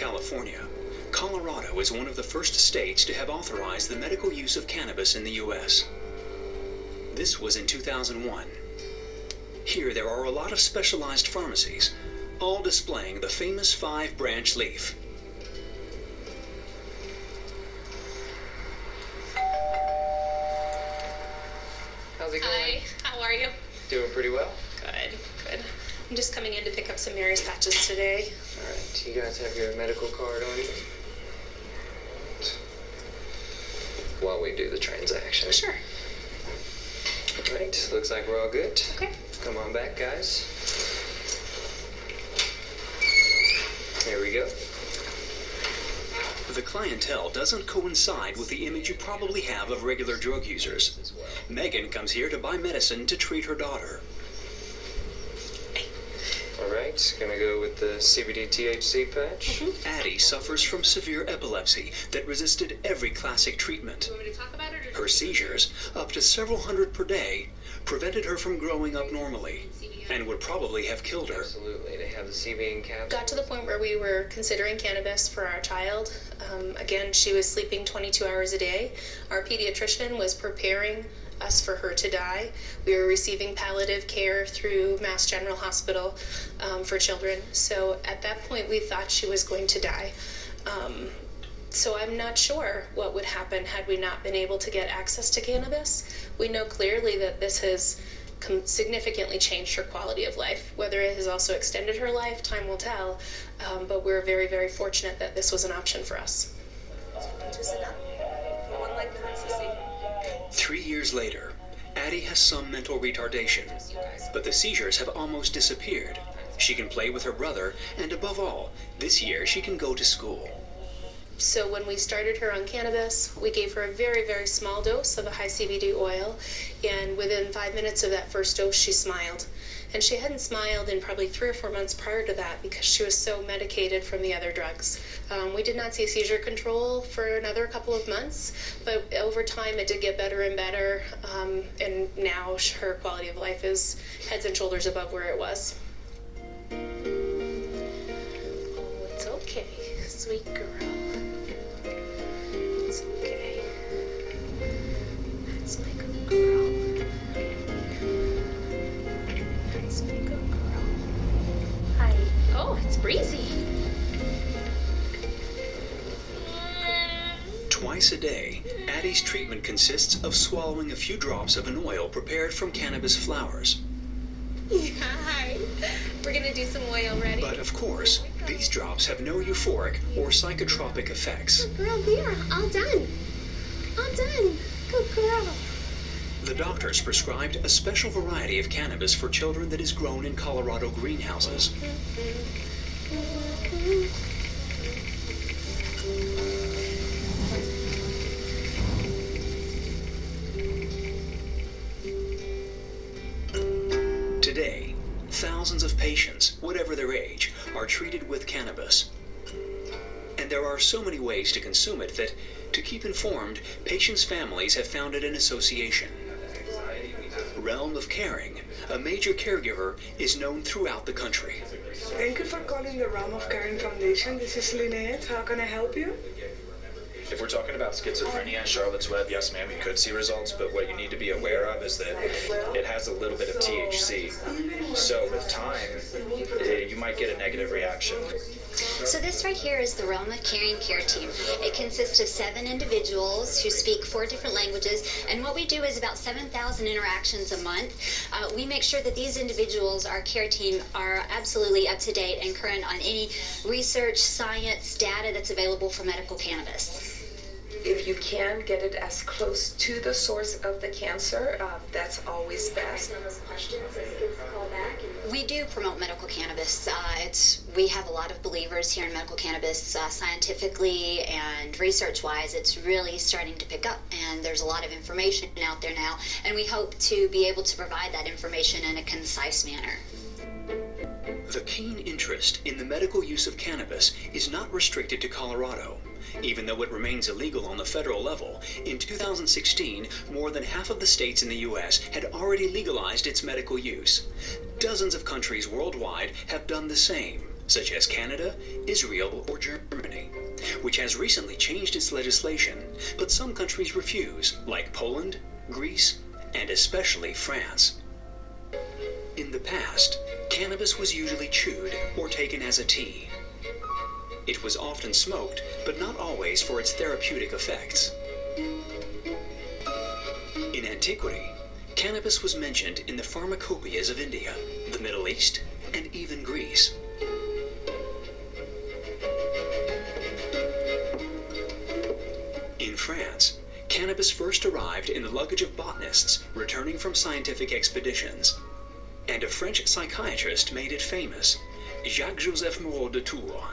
California, Colorado is one of the first states to have authorized the medical use of cannabis in the U.S. This was in 2001. Here there are a lot of specialized pharmacies, all displaying the famous 5-branch leaf. How's it going? Hi, how are you? Doing pretty well. Good, good. I'm just coming in to pick up some Mary's patches today. All right, you guys have your medical card on you? While we do the transaction. Sure. All right, looks like we're all good. Okay. Come on back, guys. There we go. The clientele doesn't coincide with the image you probably have of regular drug users. Megan comes here to buy medicine to treat her daughter. All right, gonna go with the CBD THC patch. Addie suffers from severe epilepsy that resisted every classic treatment. You want me to talk about it or just... Her seizures, up to several hundred per day, prevented her from growing up normally and would probably have killed her. Absolutely, they have the CBN cap. Got to the point where we were considering cannabis for our child. Again, she was sleeping 22 hours a day. Our pediatrician was preparing us for her to die. We were receiving palliative care through Mass General Hospital for children. So at that point, we thought she was going to die. So I'm not sure what would happen had we not been able to get access to cannabis. We know clearly that this has significantly changed her quality of life. Whether it has also extended her life, time will tell. But we're very, very fortunate that this was an option for us. 3 years later, Addie has some mental retardation, but the seizures have almost disappeared. She can play with her brother, and above all, this year she can go to school. So when we started her on cannabis, we gave her a very, very small dose of a high CBD oil, and within 5 minutes of that first dose, she smiled. And she hadn't smiled in probably 3 or 4 months prior to that because she was so medicated from the other drugs. We did not see seizure control for another couple of months, but over time it did get better and better, and now her quality of life is heads and shoulders above where it was. Oh, it's okay, sweet girl. It's okay. That's my good girl. That's my good girl. Hi. Oh, it's breezy. Twice a day, Addie's treatment consists of swallowing a few drops of an oil prepared from cannabis flowers. Hi. We're gonna do some oil, ready? But of course, these drops have no euphoric or psychotropic effects. Good girl, there. All done. All done. Good girl. The doctors prescribed a special variety of cannabis for children that is grown in Colorado greenhouses. Today, thousands of patients, whatever their age, are treated with cannabis. And there are so many ways to consume it that, to keep informed, patients' families have founded an association. Realm of Caring, a major caregiver, is known throughout the country. Thank you for calling the Realm of Caring Foundation. This is Lynette. How can I help you? If we're talking about schizophrenia and Charlotte's Web, yes ma'am, you could see results, but what you need to be aware of is that it has a little bit of THC. So with time, you might get a negative reaction. So this right here is the Realm of Caring Care Team. It consists of 7 individuals who speak 4 different languages, and what we do is about 7,000 interactions a month. We make sure that these individuals, our care team, are absolutely up to date and current on any research, science, data that's available for medical cannabis. If you can get it as close to the source of the cancer, that's always best. We do promote medical cannabis. We have a lot of believers here in medical cannabis. Scientifically and research-wise, it's really starting to pick up, and there's a lot of information out there now, and we hope to be able to provide that information in a concise manner. The keen interest in the medical use of cannabis is not restricted to Colorado. Even though it remains illegal on the federal level, in 2016, more than half of the states in the U.S. had already legalized its medical use. Dozens of countries worldwide have done the same, such as Canada, Israel, or Germany, which has recently changed its legislation, but some countries refuse, like Poland, Greece, and especially France. In the past, cannabis was usually chewed or taken as a tea. It was often smoked, but not always for its therapeutic effects. In antiquity, cannabis was mentioned in the pharmacopoeias of India, the Middle East, and even Greece. In France, cannabis first arrived in the luggage of botanists returning from scientific expeditions, and a French psychiatrist made it famous, Jacques-Joseph Moreau de Tours.